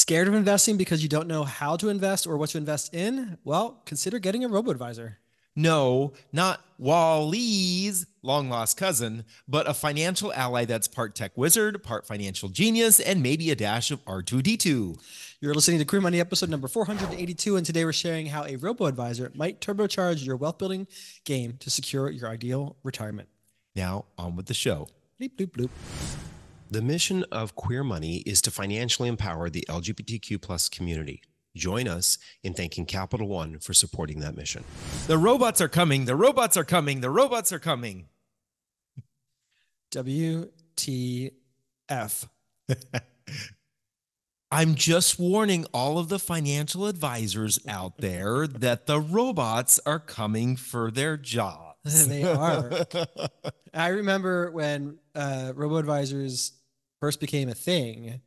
Scared of investing because you don't know how to invest or what to invest in? Well, consider getting a robo-advisor. No, not Wally's long lost cousin, but a financial ally that's part tech wizard, part financial genius, and maybe a dash of R2D2. You're listening to Queer Money episode number 482, and today we're sharing how a robo-advisor might turbocharge your wealth building game to secure your ideal retirement. Now, on with the show. Bleep, bloop, bloop. The mission of Queer Money is to financially empower the LGBTQ plus community. Join us in thanking Capital One for supporting that mission. The robots are coming. The robots are coming. The robots are coming. WTF. I'm just warning all of the financial advisors out there that the robots are coming for their jobs. They are. I remember when robo-advisors first became a thing.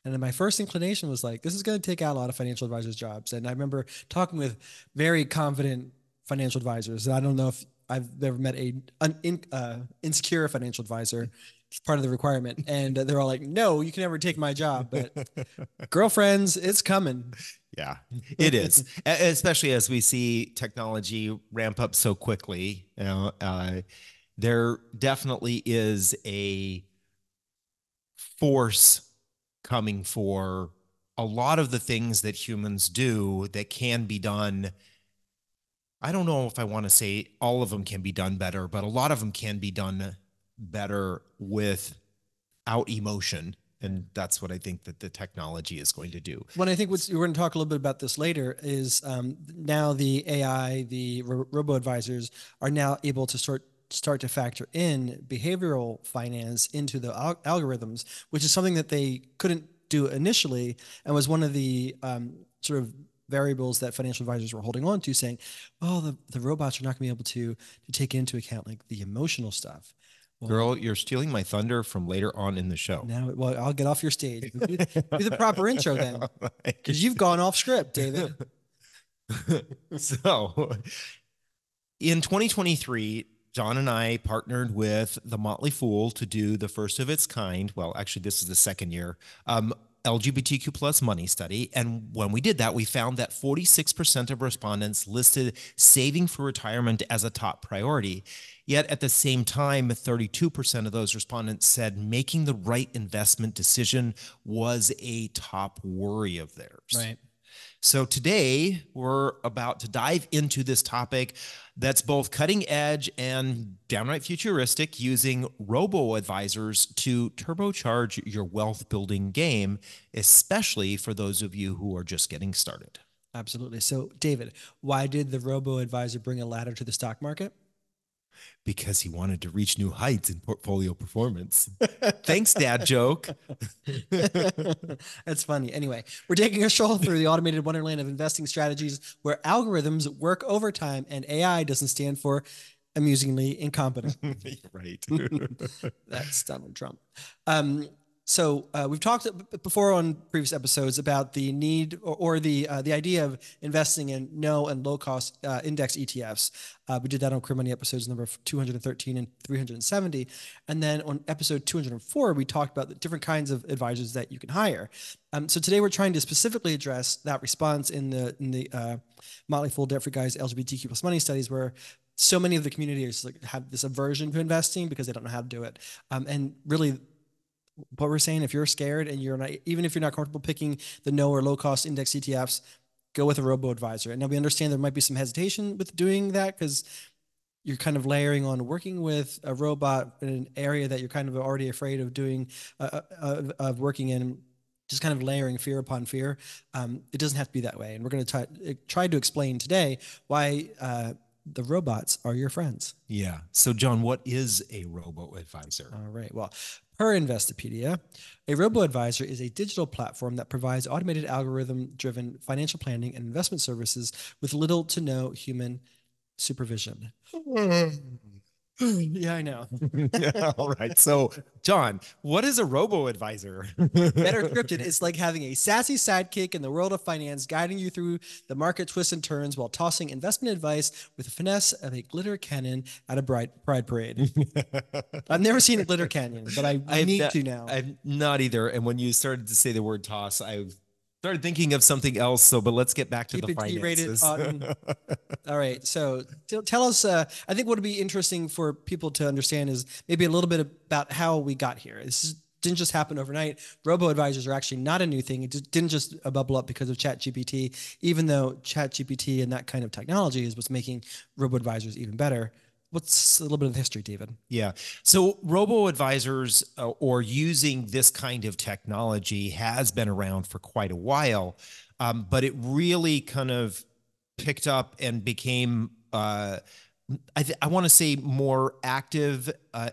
And then my first inclination was like, this is going to take out a lot of financial advisors' jobs. And I remember talking with very confident financial advisors. I don't know if I've ever met an insecure financial advisor. It's part of the requirement. And they're all like, no, you can never take my job. But girlfriends, it's coming. Yeah, it is. Especially as we see technology ramp up so quickly. There definitely is a force coming for a lot of the things that humans do that can be done. I don't know if I want to say all of them can be done better, but a lot of them can be done better without emotion. And that's what I think that the technology is going to do. Well, I think we're going to talk a little bit about this later is now the AI, the robo-advisors are now able to start to factor in behavioral finance into the algorithms, which is something that they couldn't do initially and was one of the sort of variables that financial advisors were holding on to, saying, oh, the robots are not going to be able to take into account like the emotional stuff. Well, girl, you're stealing my thunder from later on in the show. Now, well, I'll get off your stage. Do the proper intro then, because you've gone off script, David. So in 2023, John and I partnered with the Motley Fool to do the first of its kind. Well, actually, this is the second year. LGBTQ plus money study. And when we did that, we found that 46% of respondents listed saving for retirement as a top priority. Yet at the same time, 32% of those respondents said making the right investment decision was a top worry of theirs. Right. So today we're about to dive into this topic that's both cutting edge and downright futuristic, using robo-advisors to turbocharge your wealth building game, especially for those of you who are just getting started. Absolutely. So David, why did the robo-advisor bring a ladder to the stock market? Because he wanted to reach new heights in portfolio performance. Thanks, dad joke. That's funny. Anyway, we're taking a stroll through the automated wonderland of investing strategies where algorithms work overtime and AI doesn't stand for amusingly incompetent. Right. That's Donald Trump. So we've talked before on previous episodes about the need or the idea of investing in no and low cost index ETFs. We did that on Queer Money episodes number 213 and 370. And then on episode 204, we talked about the different kinds of advisors that you can hire. So today we're trying to specifically address that response in the Motley Fool Debt Free Guys LGBTQ plus money studies, where so many of the communities have this aversion to investing because they don't know how to do it. And really, what we're saying, if you're scared and you're not, even if you're not comfortable picking the no or low cost index ETFs, go with a robo-advisor. And now we understand there might be some hesitation with doing that because you're kind of layering on working with a robot in an area that you're kind of already afraid of doing, of working in, just kind of layering fear upon fear. It doesn't have to be that way. And we're going to try to explain today why the robots are your friends. Yeah. So John, what is a robo-advisor? All right. Well, per Investopedia, a robo-advisor is a digital platform that provides automated algorithm-driven financial planning and investment services with little to no human supervision. Yeah, I know. All right. So, John, what is a robo-advisor? Better scripted, it's like having a sassy sidekick in the world of finance, guiding you through the market twists and turns while tossing investment advice with the finesse of a glitter cannon at a pride parade. I've never seen a glitter canyon, but I need to now. I've not either. And when you started to say the word toss, Started thinking of something else. But let's get back to the GPT rated finances. All right. So tell us, I think what would be interesting for people to understand is maybe a little bit about how we got here. Didn't just happen overnight. Robo-advisors are actually not a new thing. It didn't just bubble up because of ChatGPT, even though ChatGPT and that kind of technology is what's making robo-advisors even better. What's a little bit of the history, David? Yeah. So robo-advisors or using this kind of technology has been around for quite a while, but it really kind of picked up and became I want to say more active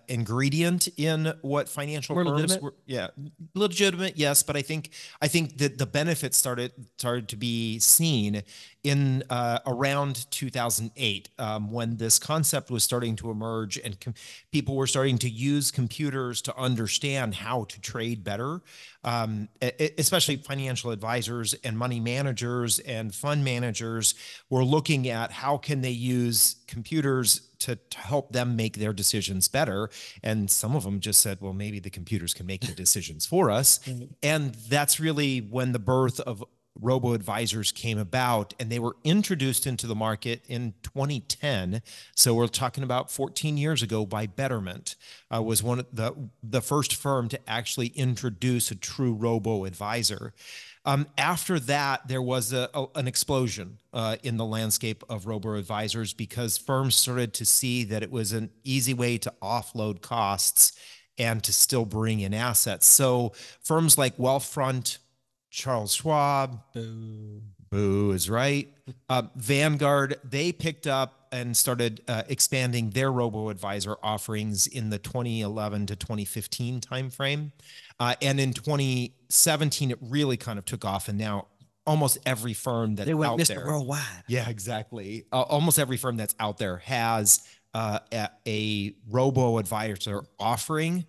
ingredient in what financial More firms legitimate? were. Yeah, legitimate, yes, but I think that the benefits started to be seen in around 2008 when this concept was starting to emerge and people were starting to use computers to understand how to trade better, especially financial advisors and money managers and fund managers were looking at how can they use computers to help them make their decisions better. And some of them just said, well, maybe the computers can make the decisions for us. And that's really when the birth of robo-advisors came about, and they were introduced into the market in 2010. So we're talking about 14 years ago by Betterment, was one of the first firm to actually introduce a true robo-advisor. After that, there was an explosion in the landscape of robo-advisors because firms started to see that it was an easy way to offload costs and to still bring in assets. So firms like Wealthfront, Charles Schwab, boo is right, Vanguard, they picked up and started expanding their robo-advisor offerings in the 2011 to 2015 timeframe. And in 2017, it really kind of took off. And now almost every firm that's They went out Mr. there. Worldwide. Yeah, exactly. Almost every firm that's out there has a robo-advisor offering,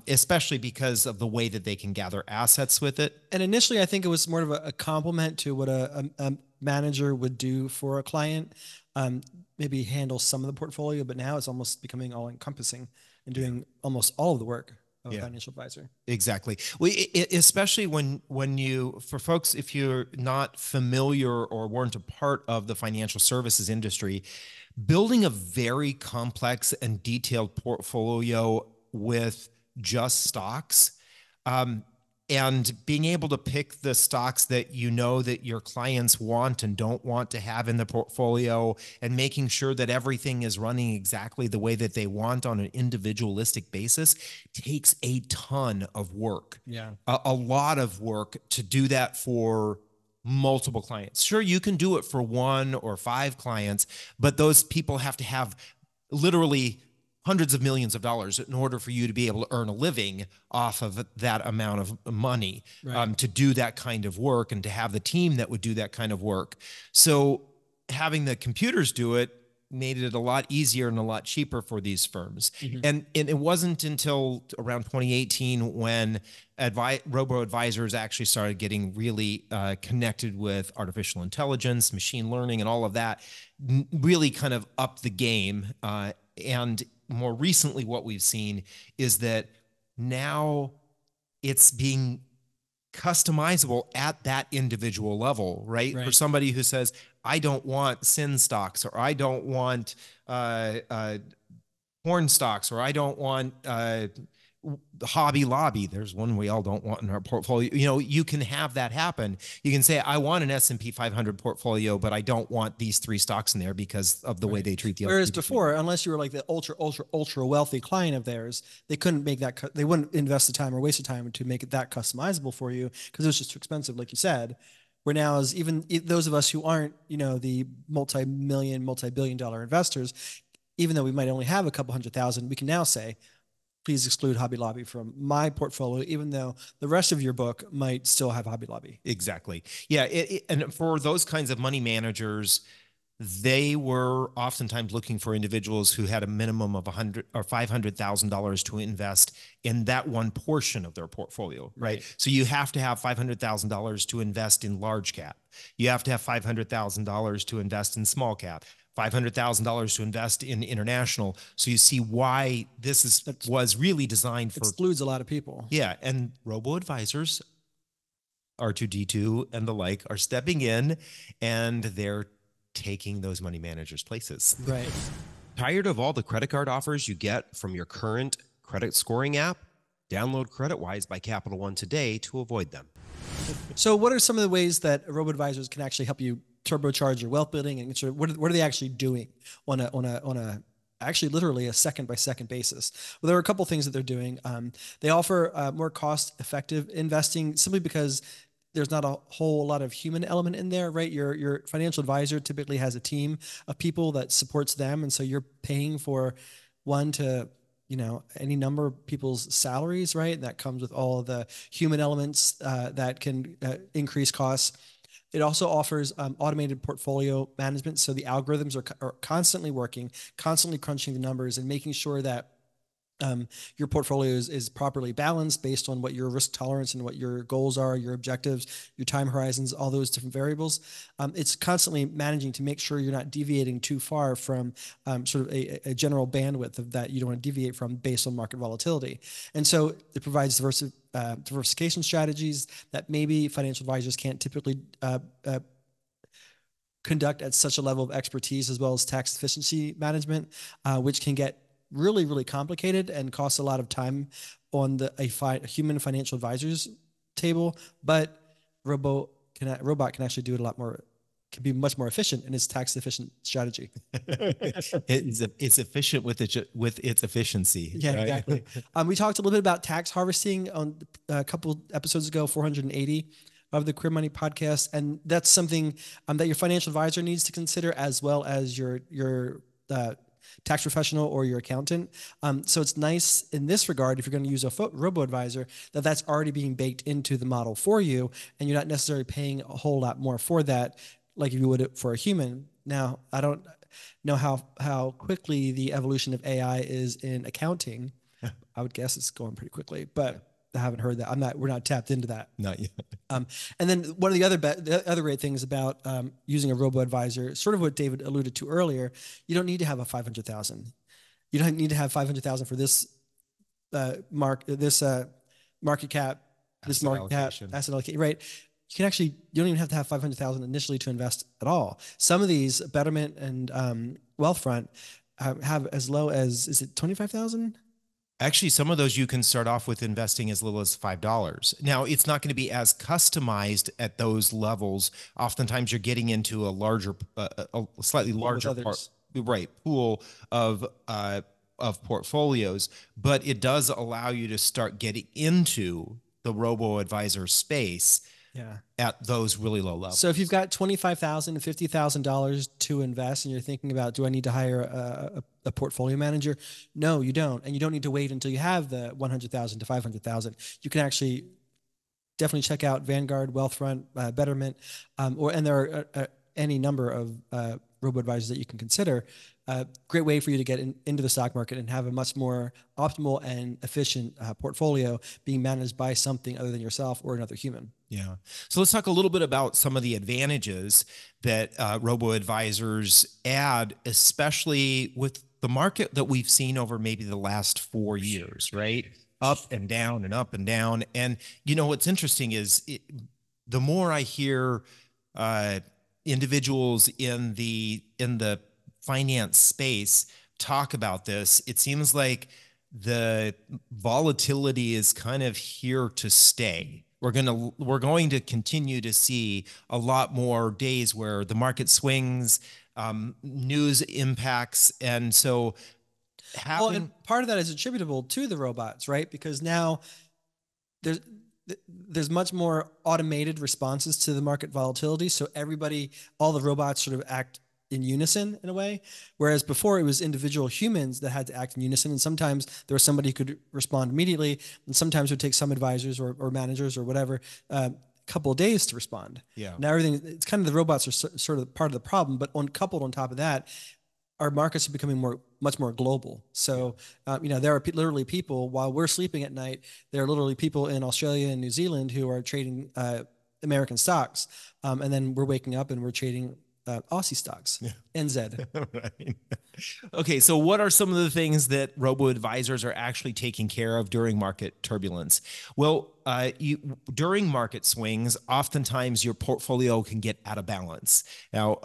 especially because of the way that they can gather assets with it. And initially, I think it was more of a compliment to what a manager would do for a client, maybe handle some of the portfolio, but now it's almost becoming all encompassing and doing almost all of the work of a financial advisor. Exactly. Well, especially when you, for folks, if you're not familiar or weren't a part of the financial services industry, building a very complex and detailed portfolio with just stocks, and being able to pick the stocks that you know that your clients want and don't want to have in the portfolio, and making sure that everything is running exactly the way that they want on an individualistic basis takes a ton of work. Yeah. A lot of work to do that for multiple clients. Sure, you can do it for 1 or 5 clients, but those people have to have literally hundreds of millions of dollars in order for you to be able to earn a living off of that amount of money, Right. to do that kind of work and to have the team that would do that kind of work. So having the computers do it made it a lot easier and a lot cheaper for these firms. And it wasn't until around 2018 when robo-advisors actually started getting really connected with artificial intelligence, machine learning, and all of that, really kind of upped the game. And more recently, what we've seen is that now it's being customizable at that individual level, right? For somebody who says, I don't want sin stocks, or I don't want porn stocks, or I don't want Hobby Lobby. There's one we all don't want in our portfolio. You know, you can have that happen. You can say, I want an S&P 500 portfolio, but I don't want these 3 stocks in there because of the way they treat the Whereas LGBT. before, unless you were like the ultra wealthy client of theirs, they couldn't make that, they wouldn't invest the time or waste the time to make it that customizable for you because it was just too expensive, like you said. Where now is even those of us who aren't, you know, the multi-million, multi-billion-dollar investors, even though we might only have a couple 100,000, we can now say, please exclude Hobby Lobby from my portfolio, even though the rest of your book might still have Hobby Lobby. Exactly. Yeah. And for those kinds of money managers, they were oftentimes looking for individuals who had a minimum of $100,000 or $500,000 to invest in that one portion of their portfolio, right? So you have to have $500,000 to invest in large cap. You have to have $500,000 to invest in small cap. $500,000 to invest in international. So you see why this was really designed for. Excludes a lot of people. Yeah. And robo-advisors R2D2 and the like are stepping in, and they're taking those money managers' places. Right. Tired of all the credit card offers you get from your current credit scoring app? Download CreditWise by Capital One today to avoid them. So what are some of the ways that robo-advisors can actually help you turbocharge your wealth building, and sort of what are they actually doing on a actually literally a second by second basis? Well, there are a couple things that they're doing. They offer more cost effective investing simply because there's not a whole lot of human element in there, right? Your financial advisor typically has a team of people that supports them. And so you're paying for one to, any number of people's salaries, right? And that comes with all of the human elements that can increase costs. It also offers automated portfolio management. So the algorithms are constantly working, constantly crunching the numbers and making sure that your portfolio is properly balanced based on what your risk tolerance and what your goals are, your objectives, your time horizons, all those different variables. It's constantly managing to make sure you're not deviating too far from sort of a general bandwidth of that you don't want to deviate from based on market volatility. And so it provides diversification strategies that maybe financial advisors can't typically conduct at such a level of expertise, as well as tax efficiency management, which can get really, really complicated and costs a lot of time on a human financial advisor's table. But robot can actually do it a lot more, can be much more efficient in its tax efficient strategy. It's efficient with its efficiency. Yeah, right? exactly. We talked a little bit about tax harvesting on a couple episodes ago, 480 of the Queer Money podcast, and that's something that your financial advisor needs to consider, as well as your tax professional or your accountant. So it's nice in this regard, if you're going to use a robo-advisor, that's already being baked into the model for you, and you're not necessarily paying a whole lot more for that, like if you would for a human. Now, I don't know how quickly the evolution of AI is in accounting. I would guess it's going pretty quickly, but I haven't heard that. We're not tapped into that. Not yet. And then one of the other great things about using a robo-advisor, sort of what David alluded to earlier, you don't need to have a 500,000. You don't need to have 500,000 for this market cap, asset allocation, right? You don't even have to have 500,000 initially to invest at all. Some of these, Betterment and Wealthfront, have as low as, is it 25,000? Actually, some of those you can start off with investing as little as $5. Now, it's not going to be as customized at those levels. Oftentimes, you're getting into a slightly larger pool of portfolios, but it does allow you to start getting into the robo-advisor space. Yeah, at those really low levels. So if you've got $25,000 to $50,000 to invest, and you're thinking about, do I need to hire a portfolio manager? No, you don't, and you don't need to wait until you have the 100,000 to 500,000. You can actually definitely check out Vanguard, Wealthfront, Betterment, and there are any number of robo-advisors that you can consider. Great way for you to get into the stock market and have a much more optimal and efficient portfolio being managed by something other than yourself or another human. Yeah. So let's talk a little bit about some of the advantages that robo-advisors add, especially with the market that we've seen over maybe the last 4 years, right? Up and down and up and down. And, what's interesting is the more I hear individuals in the finance space talk about this, it seems like the volatility is kind of here to stay. We're going to continue to see a lot more days where the market swings, news impacts, and so and part of that is attributable to the robots, right? Because now there's much more automated responses to the market volatility. So all the robots sort of act in unison in a way, whereas before it was individual humans that had to act in unison, and sometimes there was somebody who could respond immediately, and sometimes it would take some advisors or managers or whatever a couple of days to respond. Yeah. Now it's kind of, the robots are sort of part of the problem, but coupled on top of that, our markets are becoming much more global. So, there are literally people, while we're sleeping at night, there are literally people in Australia and New Zealand who are trading American stocks, and then we're waking up and we're trading Aussie stocks, NZ. Right. Okay, so what are some of the things that robo-advisors are actually taking care of during market turbulence? Well, during market swings, oftentimes your portfolio can get out of balance. Now,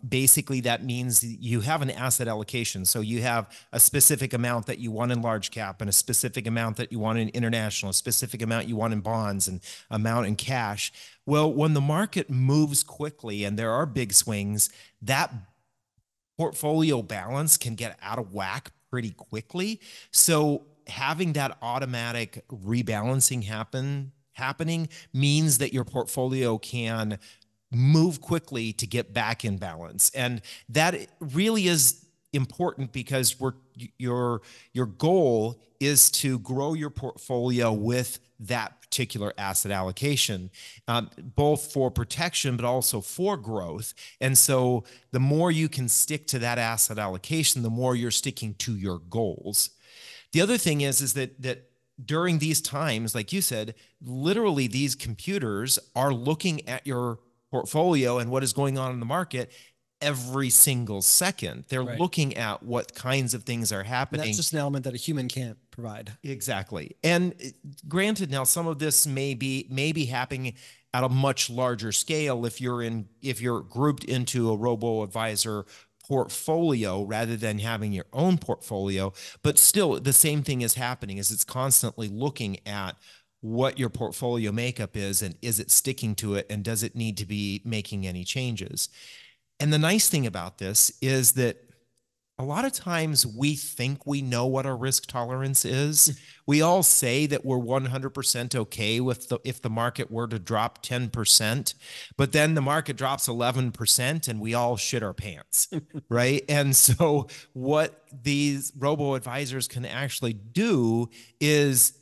basically that means you have an asset allocation. So you have a specific amount that you want in large cap and a specific amount that you want in international, a specific amount you want in bonds and amount in cash. Well, when the market moves quickly and there are big swings, that portfolio balance can get out of whack pretty quickly. So having that automatic rebalancing happening means that your portfolio can move quickly to get back in balance. And that really is important because your goal is to grow your portfolio with that particular asset allocation, both for protection, but also for growth. And so the more you can stick to that asset allocation, the more you're sticking to your goals. The other thing is that during these times, like you said, literally these computers are looking at your portfolio and what is going on in the market every single second. They're looking at what kinds of things are happening. And that's just an element that a human can't provide. Exactly. And granted, now some of this may be happening at a much larger scale if you're grouped into a robo-advisor portfolio rather than having your own portfolio. But still, the same thing is happening, is it's constantly looking at what your portfolio makeup is and is it sticking to it and does it need to be making any changes. And the nice thing about this is that a lot of times we think we know what our risk tolerance is. We all say that we're 100% okay with if the market were to drop 10%, but then the market drops 11% and we all shit our pants, right? And so what these robo-advisors can actually do is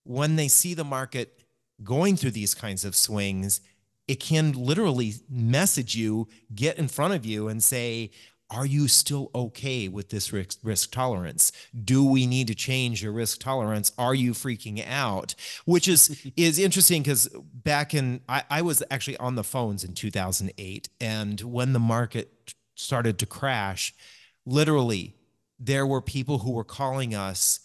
when they see the market going through these kinds of swings, it can literally message you, get in front of you and say, are you still okay with this risk tolerance? Do we need to change your risk tolerance? Are you freaking out? Which is interesting because I was actually on the phones in 2008. And when the market started to crash, literally there were people who were calling us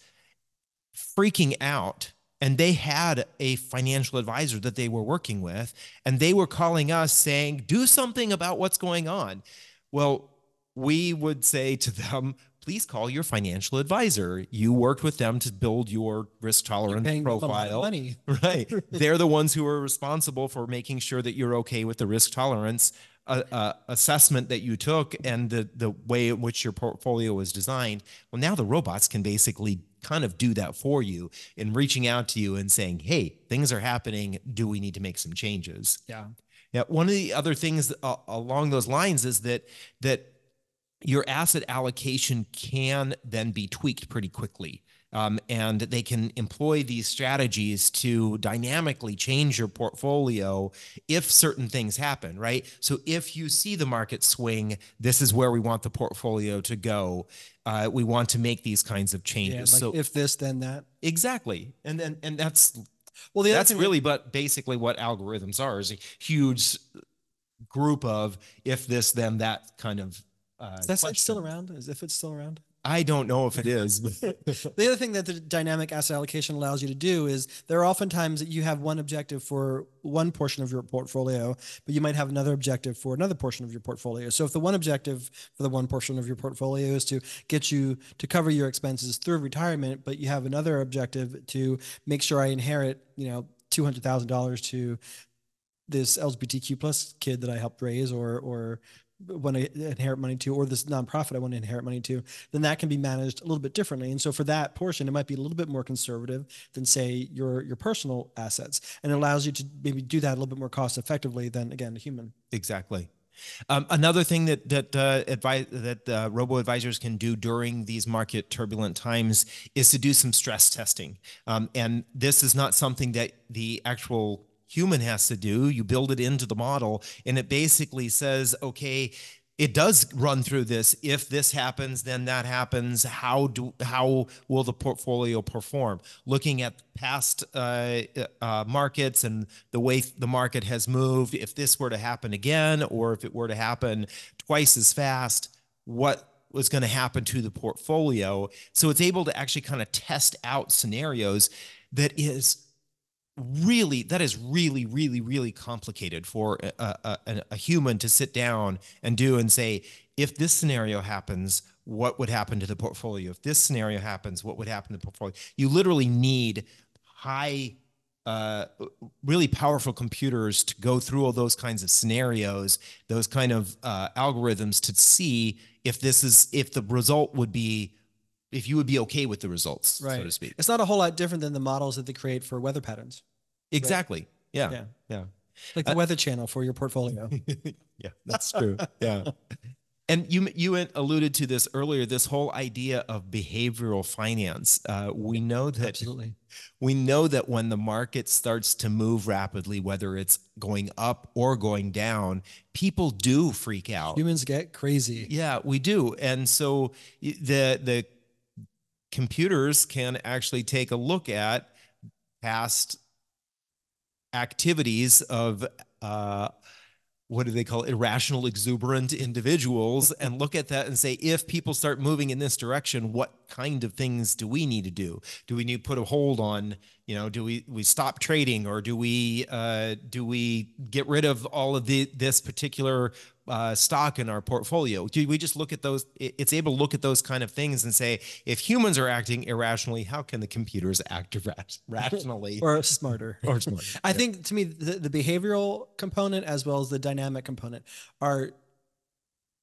freaking out. And they had a financial advisor that they were working with, and they were calling us saying, do something about what's going on. Well, we would say to them, please call your financial advisor. You worked with them to build your risk tolerance profile. Money. Right. They're the ones who are responsible for making sure that you're okay with the risk tolerance assessment that you took and the way in which your portfolio was designed. Well, now the robots can basically kind of do that for you in reaching out to you and saying, hey, things are happening. Do we need to make some changes? Yeah. Yeah. One of the other things along those lines is that your asset allocation can then be tweaked pretty quickly. And they can employ these strategies to dynamically change your portfolio if certain things happen, right? So if you see the market swing, this is where we want the portfolio to go. We want to make these kinds of changes. Yeah, like so if this, then that. Exactly. And that's, well, that's really but basically what algorithms are, is a huge group of if this, then that kind of is that site still around? As if it's still around? I don't know if it is. The other thing that the dynamic asset allocation allows you to do is there are often times that you have one objective for one portion of your portfolio, but you might have another objective for another portion of your portfolio. So if the one objective for the one portion of your portfolio is to get you to cover your expenses through retirement, but you have another objective to make sure I inherit, $200,000 to this LGBTQ plus kid that I helped raise or want to inherit money to, or this nonprofit I want to inherit money to, then that can be managed a little bit differently. And so for that portion, it might be a little bit more conservative than say your personal assets. And it allows you to maybe do that a little bit more cost effectively than, again, a human. Exactly. Another thing that robo-advisors can do during these market turbulent times is to do some stress testing. And this is not something that the actual human has to do. You build it into the model, and it basically says, okay, it does run through this. If this happens, then that happens. How will the portfolio perform? Looking at past markets and the way the market has moved. If this were to happen again, or if it were to happen twice as fast, what was going to happen to the portfolio? So it's able to actually kind of test out scenarios that is that is really, really, really complicated for a human to sit down and do and say, if this scenario happens, what would happen to the portfolio? If this scenario happens, what would happen to the portfolio? You literally need high, really powerful computers to go through all those kinds of scenarios, those kind of algorithms to see if the result would be, if you would be okay with the results, right, so to speak. It's not a whole lot different than the models that they create for weather patterns. Exactly. Right? Yeah. Yeah. Like the Weather Channel for your portfolio. Yeah, that's true. Yeah. And you alluded to this earlier, this whole idea of behavioral finance. We know that absolutely. We know that when the market starts to move rapidly, whether it's going up or going down, people do freak out. Humans get crazy. Yeah, we do. And so the computers can actually take a look at past activities of what do they call it? Irrational, exuberant individuals, and look at that and say, if people start moving in this direction, what kind of things do we need to do? Do we need to put a hold on, do we stop trading, or do we get rid of all of this particular stock in our portfolio? Do we just look at those? It's able to look at those kind of things and say, if humans are acting irrationally, how can the computers act rationally or smarter? Or smarter. I think, to me, the behavioral component as well as the dynamic component are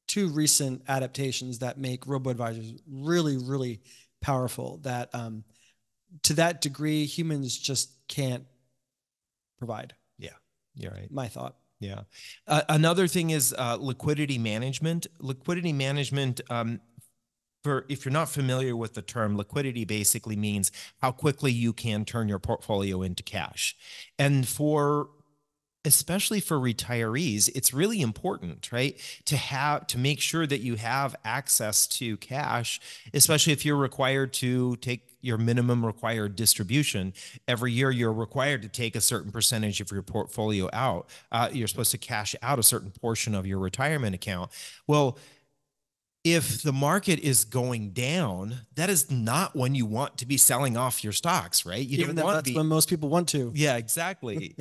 two recent adaptations that make robo-advisors really, really powerful. That to that degree, humans just can't provide. Yeah, you're right. My thought. Yeah. Another thing is liquidity management. Liquidity management, if you're not familiar with the term, liquidity basically means how quickly you can turn your portfolio into cash. And especially for retirees, it's really important, right? To make sure that you have access to cash, especially if you're required to take your minimum required distribution. Every year, you're required to take a certain percentage of your portfolio out. You're supposed to cash out a certain portion of your retirement account. Well, if the market is going down, that is not when you want to be selling off your stocks, right? That's when most people want to. Yeah, exactly.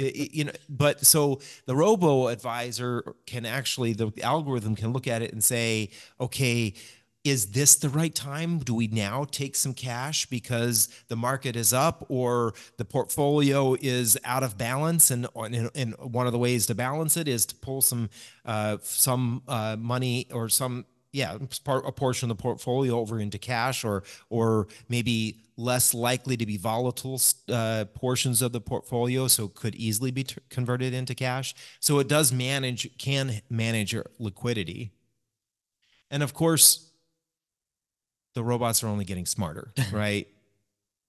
But so the robo-advisor can actually, the algorithm can look at it and say, okay, is this the right time? Do we now take some cash because the market is up, or the portfolio is out of balance? And one of the ways to balance it is to pull some money or a portion of the portfolio over into cash, or maybe less likely to be volatile portions of the portfolio, so could easily be converted into cash. So it can manage your liquidity. And of course, the robots are only getting smarter, right?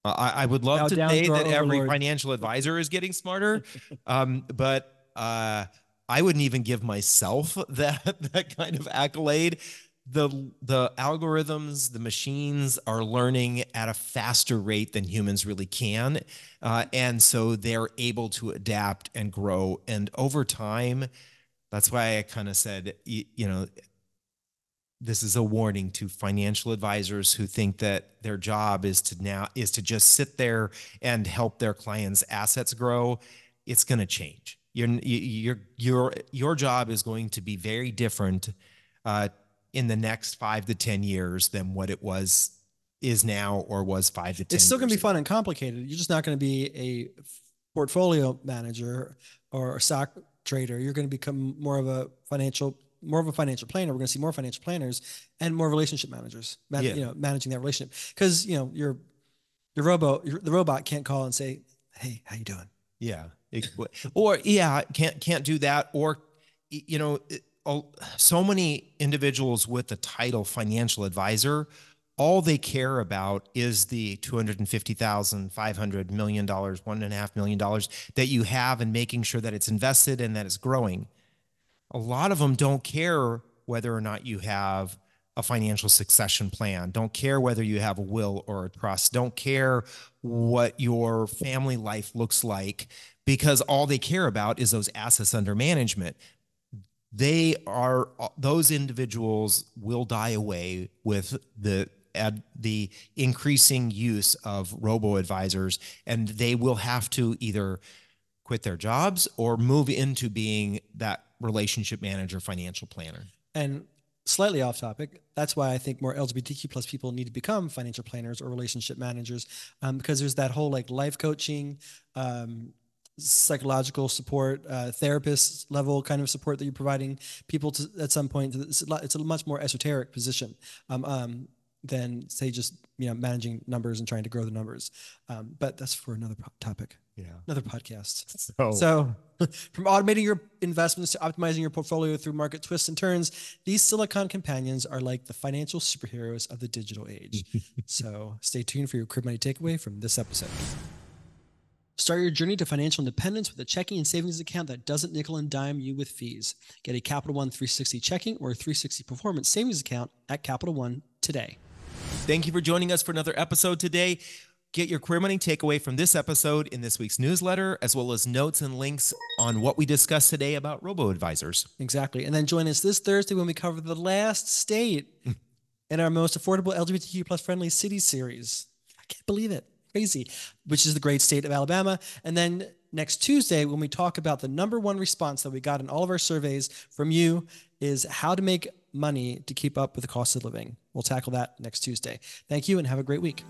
I would love to say that every financial advisor is getting smarter, but I wouldn't even give myself that kind of accolade. The algorithms, the machines are learning at a faster rate than humans really can. And so they're able to adapt and grow. And over time, that's why I kind of said, this is a warning to financial advisors who think that their job is to just sit there and help their clients' assets grow. It's going to change. Your job is going to be very different in the next 5 to 10 years than what it is now or was 5 to 10 years. It's still going to be fun and complicated. You're just not going to be a portfolio manager or a stock trader. You're going to become more of a financial planner. We're going to see more financial planners and more relationship managers, managing that relationship. Because the robot can't call and say, "Hey, how you doing?" Yeah, can't do that. Or so many individuals with the title financial advisor, all they care about is the $250,000, $500 million, $1.5 million that you have, and making sure that it's invested and that it's growing. A lot of them don't care whether or not you have a financial succession plan, don't care whether you have a will or a trust, don't care what your family life looks like, because all they care about is those assets under management. Those individuals will die away with the the increasing use of robo-advisors, and they will have to either quit their jobs or move into being that relationship manager, financial planner. And slightly off topic, that's why I think more LGBTQ plus people need to become financial planners or relationship managers, because there's that whole like life coaching, psychological support, therapist level kind of support that you're providing people to at some point. It's a much more esoteric position than say just managing numbers and trying to grow the numbers. But that's for another topic. Yeah. Another podcast. So from automating your investments to optimizing your portfolio through market twists and turns, these silicon companions are like the financial superheroes of the digital age. So stay tuned for your Crib Money takeaway from this episode. Start your journey to financial independence with a checking and savings account that doesn't nickel and dime you with fees. Get a Capital One 360 checking or 360 performance savings account at Capital One today. Thank you for joining us for another episode today. Get your Queer Money takeaway from this episode in this week's newsletter, as well as notes and links on what we discussed today about robo-advisors. Exactly. And then join us this Thursday when we cover the last state in our most affordable LGBTQ plus friendly city series. I can't believe it. Crazy. Which is the great state of Alabama. And then next Tuesday, when we talk about the #1 response that we got in all of our surveys from you is how to make money to keep up with the cost of living. We'll tackle that next Tuesday. Thank you and have a great week.